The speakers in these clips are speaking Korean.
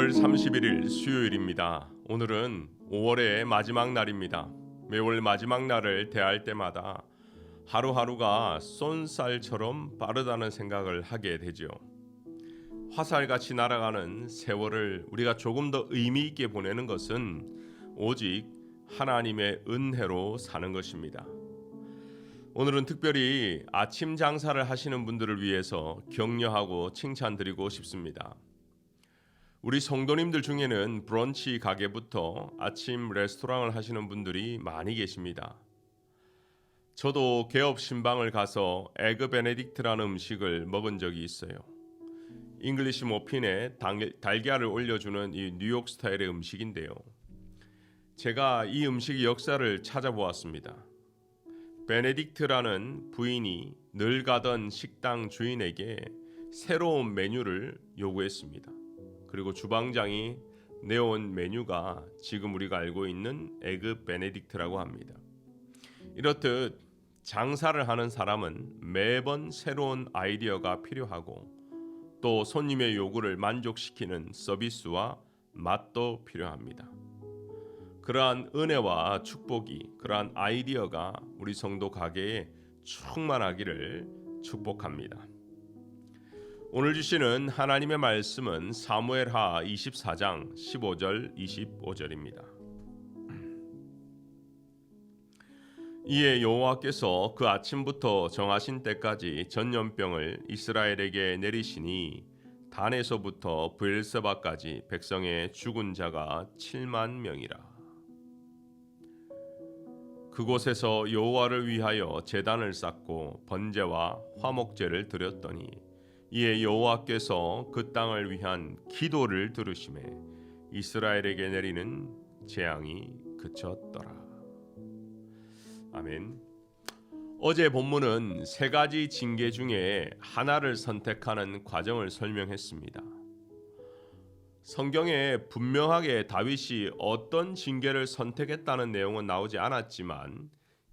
5월 31일 수요일입니다. 오늘은 5월의 마지막 날입니다. 매월 마지막 날을 대할 때마다 하루하루가 쏜살처럼 빠르다는 생각을 하게 되죠. 화살같이 날아가는 세월을 우리가 조금 더 의미 있게 보내는 것은 오직 하나님의 은혜로 사는 것입니다. 오늘은 특별히 아침 장사를 하시는 분들을 위해서 격려하고 칭찬드리고 싶습니다. 우리 성도님들 중에는 브런치 가게부터 아침 레스토랑을 하시는 분들이 많이 계십니다. 저도 개업 신방을 가서 에그 베네딕트라는 음식을 먹은 적이 있어요. 잉글리시 머핀에 달걀을 올려주는 이 뉴욕 스타일의 음식인데요. 제가 이 음식의 역사를 찾아보았습니다. 베네딕트라는 부인이 늘 가던 식당 주인에게 새로운 메뉴를 요구했습니다. 그리고 주방장이 내온 메뉴가 지금 우리가 알고 있는 에그 베네딕트라고 합니다. 이렇듯 장사를 하는 사람은 매번 새로운 아이디어가 필요하고 또 손님의 요구를 만족시키는 서비스와 맛도 필요합니다. 그러한 은혜와 축복이, 그러한 아이디어가 우리 성도 가게에 충만하기를 축복합니다. 오늘 주시는 하나님의 말씀은 사무엘하 24장 15절 25절입니다. 이에 여호와께서 그 아침부터 정하신 때까지 전염병을 이스라엘에게 내리시니 단에서부터 브엘세바까지 백성의 죽은 자가 7만 명이라. 그곳에서 여호와를 위하여 제단을 쌓고 번제와 화목제를 드렸더니 이에 여호와께서 그 땅을 위한 기도를 들으시매 이스라엘에게 내리는 재앙이 그쳤더라. 아멘. 어제 본문은 세 가지 징계 중에 하나를 선택하는 과정을 설명했습니다. 성경에 분명하게 다윗이 어떤 징계를 선택했다는 내용은 나오지 않았지만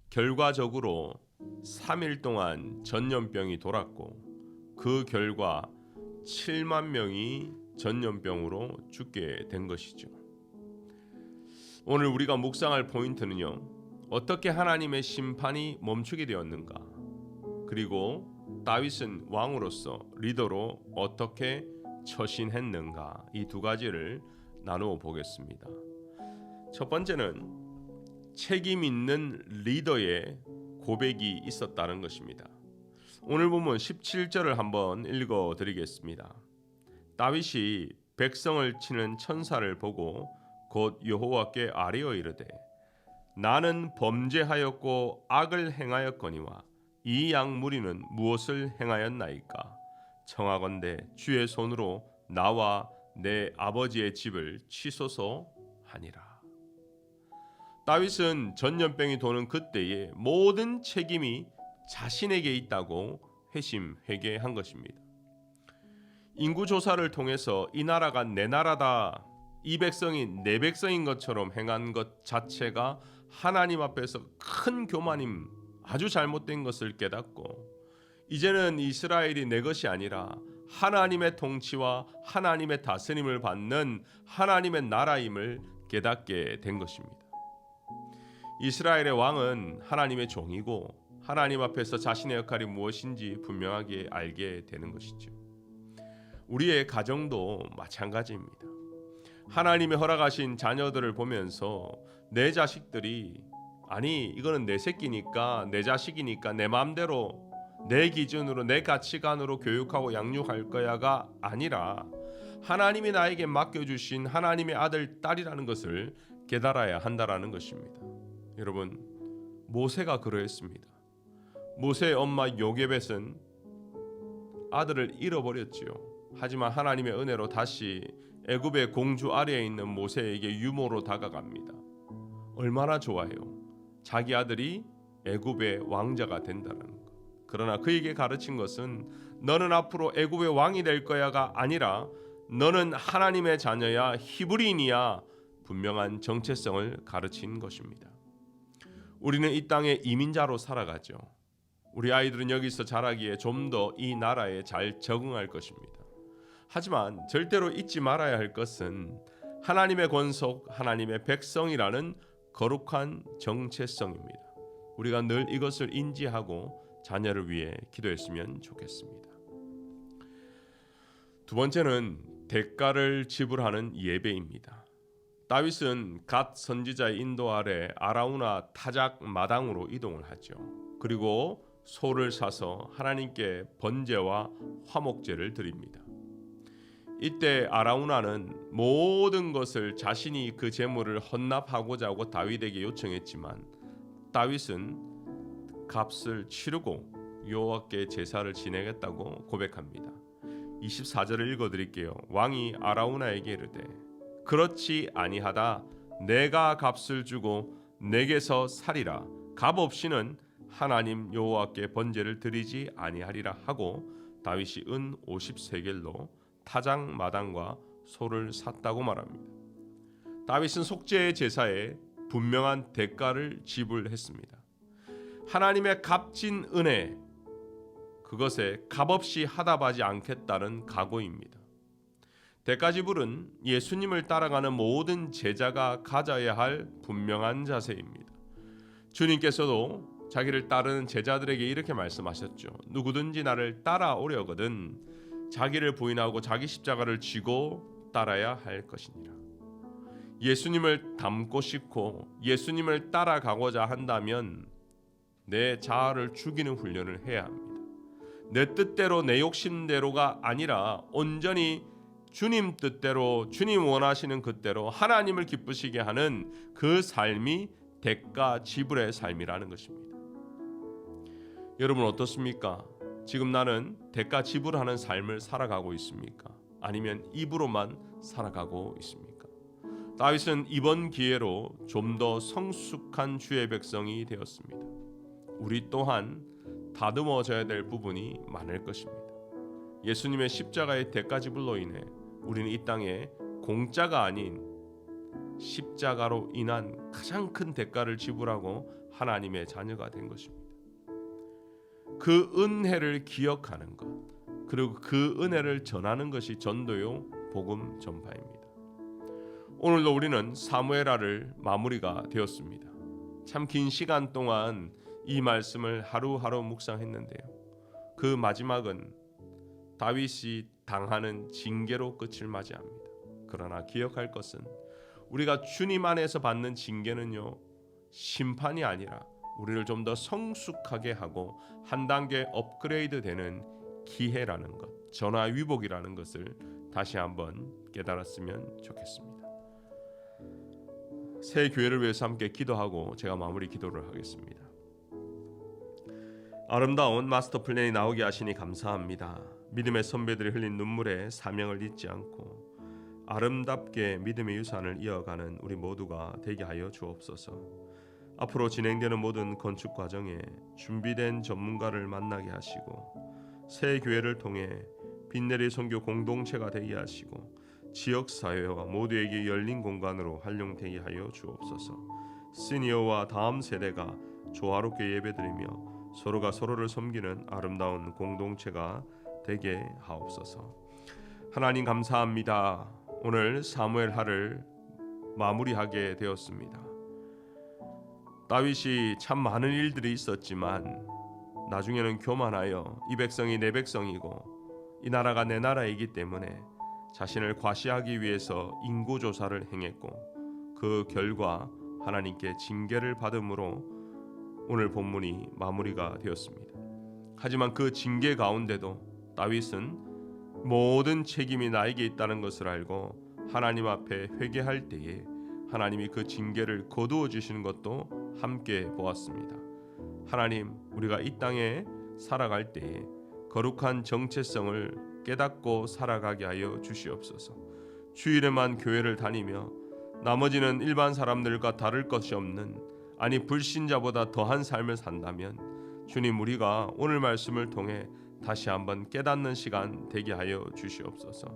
결과적으로 3일 동안 전염병이 돌았고 그 결과 7만 명이 전염병으로 죽게 된 것이죠. 오늘 우리가 묵상할 포인트는요. 어떻게 하나님의 심판이 멈추게 되었는가? 그리고 다윗은 왕으로서 리더로 어떻게 처신했는가? 이 두 가지를 나누어 보겠습니다. 첫 번째는 책임 있는 리더의 고백이 있었다는 것입니다. 오늘 보면 17절을 한번 읽어드리겠습니다. 다윗이 백성을 치는 천사를 보고 곧 여호와께 아뢰어 이르되 나는 범죄하였고 악을 행하였거니와 이 양 무리는 무엇을 행하였나이까? 청하건대 주의 손으로 나와 내 아버지의 집을 치소서 하니라. 다윗은 전염병이 도는 그때에 모든 책임이 자신에게 있다고 회심회개한 것입니다. 인구조사를 통해서 이 나라가 내 나라다, 이 백성이 내 백성인 것처럼 행한 것 자체가 하나님 앞에서 큰 교만임, 아주 잘못된 것을 깨닫고 이제는 이스라엘이 내 것이 아니라 하나님의 통치와 하나님의 다스림을 받는 하나님의 나라임을 깨닫게 된 것입니다. 이스라엘의 왕은 하나님의 종이고 하나님 앞에서 자신의 역할이 무엇인지 분명하게 알게 되는 것이죠. 우리의 가정도 마찬가지입니다. 하나님이 허락하신 자녀들을 보면서 내 자식들이 아니 이거는 내 새끼니까 내 자식이니까 내 마음대로 내 기준으로 내 가치관으로 교육하고 양육할 거야가 아니라 하나님이 나에게 맡겨주신 하나님의 아들 딸이라는 것을 깨달아야 한다라는 것입니다. 여러분 모세가 그러했습니다. 모세의 엄마 요게벳은 아들을 잃어버렸지요. 하지만 하나님의 은혜로 다시 애굽의 공주 아래에 있는 모세에게 유모로 다가갑니다. 얼마나 좋아요. 자기 아들이 애굽의 왕자가 된다는 것. 그러나 그에게 가르친 것은 너는 앞으로 애굽의 왕이 될 거야가 아니라 너는 하나님의 자녀야 히브리인이야 분명한 정체성을 가르친 것입니다. 우리는 이 땅에 이민자로 살아가죠. 우리 아이들은 여기서 자라기에 좀 더 이 나라에 잘 적응할 것입니다. 하지만 절대로 잊지 말아야 할 것은 하나님의 권속, 하나님의 백성이라는 거룩한 정체성입니다. 우리가 늘 이것을 인지하고 자녀를 위해 기도했으면 좋겠습니다. 두 번째는 대가를 지불하는 예배입니다. 다윗은 갓 선지자의 인도 아래 아라우나 타작 마당으로 이동을 하죠. 그리고 소를 사서 하나님께 번제와 화목제를 드립니다. 이때 아라우나는 모든 것을 자신이 그 제물을 헌납하고자 하고 다윗에게 요청했지만 다윗은 값을 치르고 여호와께 제사를 지내겠다고 고백합니다. 24절을 읽어드릴게요. 왕이 아라우나에게 이르되 그렇지 아니하다 내가 값을 주고 내게서 살이라 값 없이는 하나님 여호와께 번제를 드리지 아니하리라 하고 다윗이 은 50세겔로 타작 마당과 소를 샀다고 말합니다. 다윗은 속죄의 제사에 분명한 대가를 지불했습니다. 하나님의 값진 은혜, 그것에 값없이 하답하지 않겠다는 각오입니다. 대가 지불은 예수님을 따라가는 모든 제자가 가져야 할 분명한 자세입니다. 주님께서도 자기를 따르는 제자들에게 이렇게 말씀하셨죠. 누구든지 나를 따라오려거든 자기를 부인하고 자기 십자가를 지고 따라야 할 것이니라. 예수님을 닮고 싶고 예수님을 따라가고자 한다면 내 자아를 죽이는 훈련을 해야 합니다. 내 뜻대로 내 욕심대로가 아니라 온전히 주님 뜻대로 주님 원하시는 그대로 하나님을 기쁘시게 하는 그 삶이 대가 지불의 삶이라는 것입니다. 여러분 어떻습니까? 지금 나는 대가 지불하는 삶을 살아가고 있습니까? 아니면 입으로만 살아가고 있습니까? 다윗은 이번 기회로 좀 더 성숙한 주의 백성이 되었습니다. 우리 또한 다듬어져야 될 부분이 많을 것입니다. 예수님의 십자가의 대가 지불로 인해 우리는 이 땅에 공짜가 아닌 십자가로 인한 가장 큰 대가를 지불하고 하나님의 자녀가 된 것입니다. 그 은혜를 기억하는 것, 그리고 그 은혜를 전하는 것이 전도요 복음 전파입니다. 오늘도 우리는 사무엘하를 마무리가 되었습니다. 참 긴 시간 동안 이 말씀을 하루하루 묵상했는데요. 그 마지막은 다윗이 당하는 징계로 끝을 맞이합니다. 그러나 기억할 것은 우리가 주님 안에서 받는 징계는요 심판이 아니라 우리를 좀 더 성숙하게 하고 한 단계 업그레이드 되는 기회라는 것, 전화위복이라는 것을 다시 한번 깨달았으면 좋겠습니다. 새 교회를 위해서 함께 기도하고 제가 마무리 기도를 하겠습니다. 아름다운 마스터 플랜이 나오게 하시니 감사합니다. 믿음의 선배들이 흘린 눈물에 사명을 잊지 않고 아름답게 믿음의 유산을 이어가는 우리 모두가 되게 하여 주옵소서. 앞으로 진행되는 모든 건축 과정에 준비된 전문가를 만나게 하시고 새 교회를 통해 빛내리 선교 공동체가 되게 하시고 지역사회와 모두에게 열린 공간으로 활용되게 하여 주옵소서. 시니어와 다음 세대가 조화롭게 예배드리며 서로가 서로를 섬기는 아름다운 공동체가 되게 하옵소서. 하나님 감사합니다. 오늘 사무엘하를 마무리하게 되었습니다. 다윗이 참 많은 일들이 있었지만 나중에는 교만하여 이 백성이 내 백성이고 이 나라가 내 나라이기 때문에 자신을 과시하기 위해서 인구조사를 행했고 그 결과 하나님께 징계를 받음으로 오늘 본문이 마무리가 되었습니다. 하지만 그 징계 가운데도 다윗은 모든 책임이 나에게 있다는 것을 알고 하나님 앞에 회개할 때에 하나님이 그 징계를 거두어 주시는 것도 함께 보았습니다. 하나님, 우리가 이 땅에 살아갈 때에 거룩한 정체성을 깨닫고 살아가게 하여 주시옵소서. 주일에만 교회를 다니며 나머지는 일반 사람들과 다를 것이 없는, 아니 불신자보다 더한 삶을 산다면 주님, 우리가 오늘 말씀을 통해 다시 한번 깨닫는 시간 되게 하여 주시옵소서.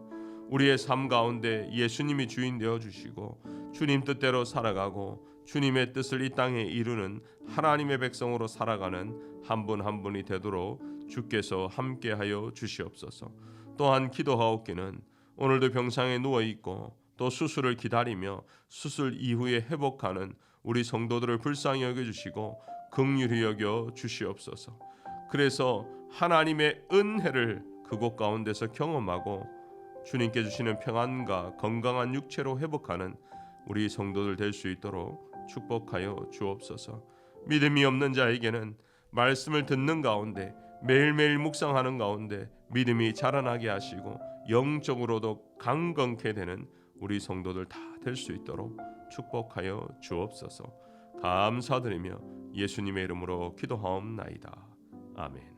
우리의 삶 가운데 예수님이 주인 되어 주시고 주님 뜻대로 살아가고 주님의 뜻을 이 땅에 이루는 하나님의 백성으로 살아가는 한 분 한 분이 되도록 주께서 함께하여 주시옵소서. 또한 기도하옵기는 오늘도 병상에 누워 있고 또 수술을 기다리며 수술 이후에 회복하는 우리 성도들을 불쌍히 여겨 주시고 긍휼히 여겨 주시옵소서. 그래서 하나님의 은혜를 그곳 가운데서 경험하고 주님께 주시는 평안과 건강한 육체로 회복하는 우리 성도들 될 수 있도록 축복하여 주옵소서. 믿음이 없는 자에게는 말씀을 듣는 가운데 매일매일 묵상하는 가운데 믿음이 자라나게 하시고 영적으로도 강건케 되는 우리 성도들 다 될 수 있도록 축복하여 주옵소서. 감사드리며 예수님의 이름으로 기도하옵나이다. 아멘.